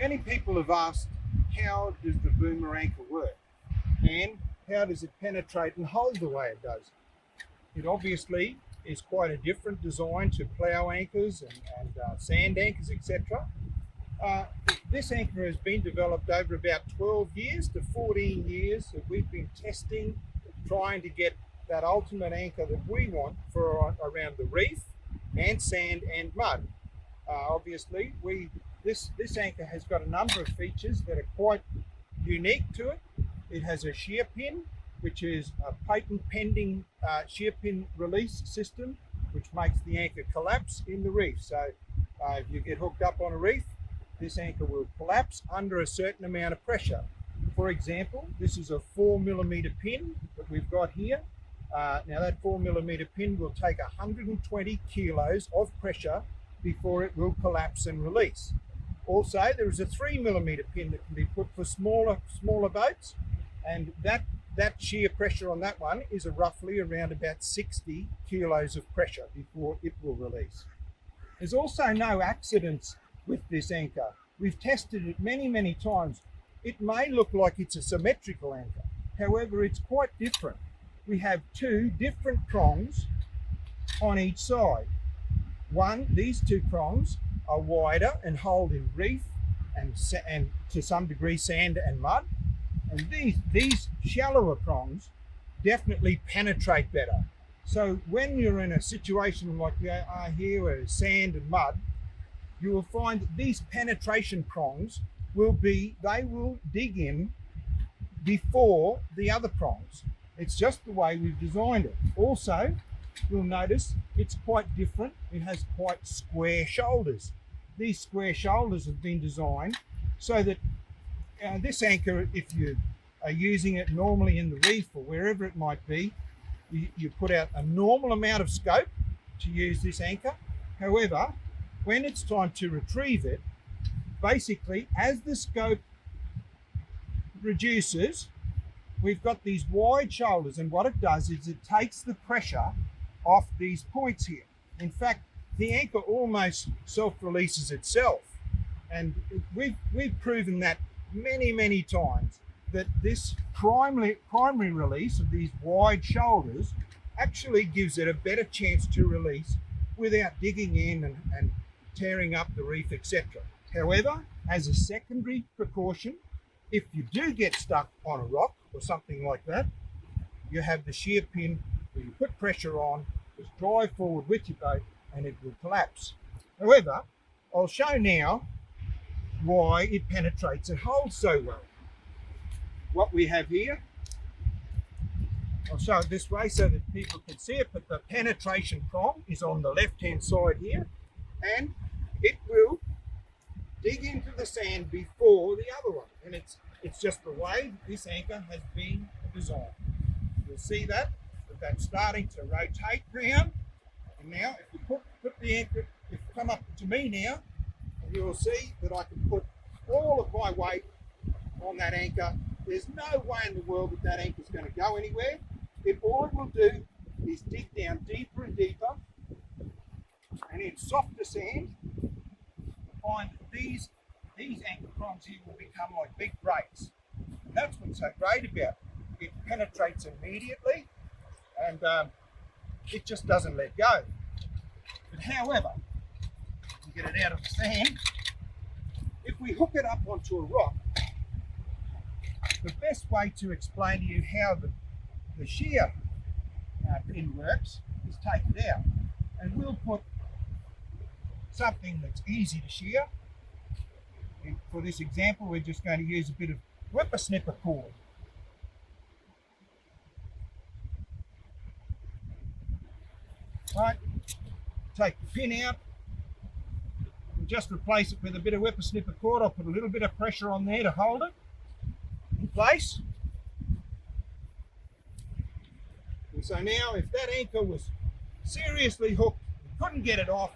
Many people have asked, how does the boomer anchor work? And how does it penetrate and hold the way it does? It obviously is quite a different design to plough anchors and sand anchors, etc. This anchor has been developed over about 12 years to 14 years that we've been testing, trying to get that ultimate anchor that we want for around the reef and sand and mud. Obviously, this anchor has got a number of features that are quite unique to it. It has a shear pin, which is a patent pending shear pin release system, which makes the anchor collapse in the reef. So if you get hooked up on a reef, this anchor will collapse under a certain amount of pressure. For example, this is a 4mm pin that we've got here. Now that 4mm pin will take 120 kilos of pressure before it will collapse and release. Also, there is a 3mm pin that can be put for smaller boats, and that shear pressure on that one is roughly around about 60 kilos of pressure before it will release. There's also no accidents with this anchor. We've tested it many times. It may look like it's a symmetrical anchor. However, it's quite different. We have two different prongs on each side. These two prongs are wider and hold in reef and to some degree sand and mud. And these shallower prongs definitely penetrate better. So when you're in a situation like we are here where it's sand and mud, you will find that these penetration prongs will dig in before the other prongs. It's just the way we've designed it. Also, you'll notice it's quite different. It has quite square shoulders. These square shoulders have been designed so that this anchor, if you are using it normally in the reef or wherever it might be, you put out a normal amount of scope to use this anchor. However, when it's time to retrieve it, basically as the scope reduces, we've got these wide shoulders, and what it does is it takes the pressure off these points here. In fact, the anchor almost self-releases itself, and we've proven that many times, that this primary release of these wide shoulders actually gives it a better chance to release without digging in and tearing up the reef, etc. However, as a secondary precaution, if you do get stuck on a rock or something like that, you have the shear pin where you put pressure on, just drive forward with your boat and it will collapse. However, I'll show now why it penetrates and holds so well. What we have here, I'll show it this way so that people can see it, but the penetration prong is on the left-hand side here, and it will dig into the sand before the other one. And it's just the way this anchor has been designed. You'll see that that's starting to rotate round. And now if you put the anchor, if you come up to me now, you will see that I can put all of my weight on that anchor. There's no way in the world that anchor is going to go anywhere. All it will do is dig down deeper and deeper, and in softer sand, find these anchor prongs here will become like big brakes. And that's what's so great about it. It penetrates immediately, and it just doesn't let go. But however, to get it out of the sand, if we hook it up onto a rock, the best way to explain to you how the shear pin works is take it out, and we'll put something that's easy to shear. For this example, we're just going to use a bit of whippersnipper cord. Right, take the pin out and just replace it with a bit of whippersnipper cord. I'll put a little bit of pressure on there to hold it in place. And so now if that anchor was seriously hooked, you couldn't get it off,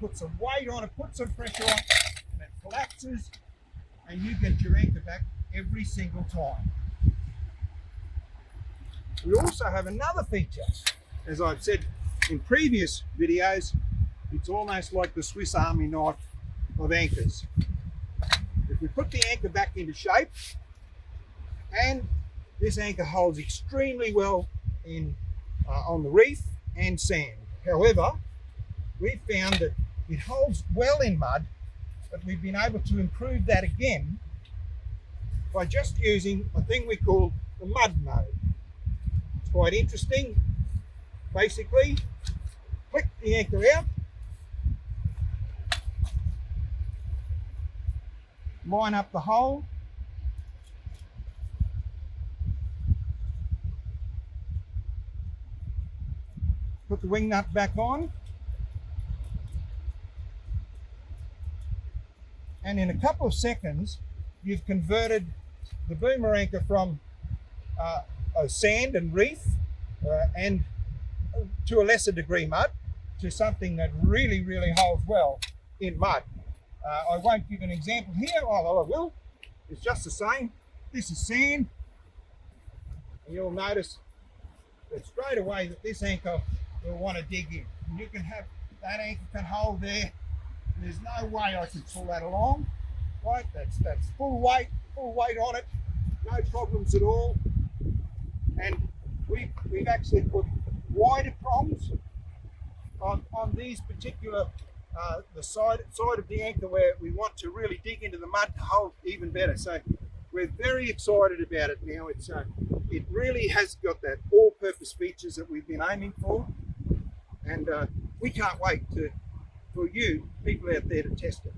put some weight on it, put some pressure on it, and it collapses, and you get your anchor back every single time. We also have another feature. As I've said in previous videos, it's almost like the Swiss Army knife of anchors. We put the anchor back into shape, and this anchor holds extremely well on the reef and sand. However, we found that it holds well in mud, but we've been able to improve that again by just using a thing we call the mud mode. It's quite interesting. Basically, click the anchor out, line up the hole, put the wing nut back on, and in a couple of seconds you've converted the boomer anchor from sand and reef and to a lesser degree mud to something that really holds well in mud. I won't give an example here, although I will. It's just the same. This is sand, and you'll notice that straight away that this anchor will want to dig in. And you can have that anchor can hold there. There's no way I can pull that along. Right, that's full weight on it, no problems at all. And we've actually put wider prongs on these particular the side of the anchor where we want to really dig into the mud to hold even better. So we're very excited about it now. It really has got that all-purpose features that we've been aiming for, and we can't wait for you people out there to test it.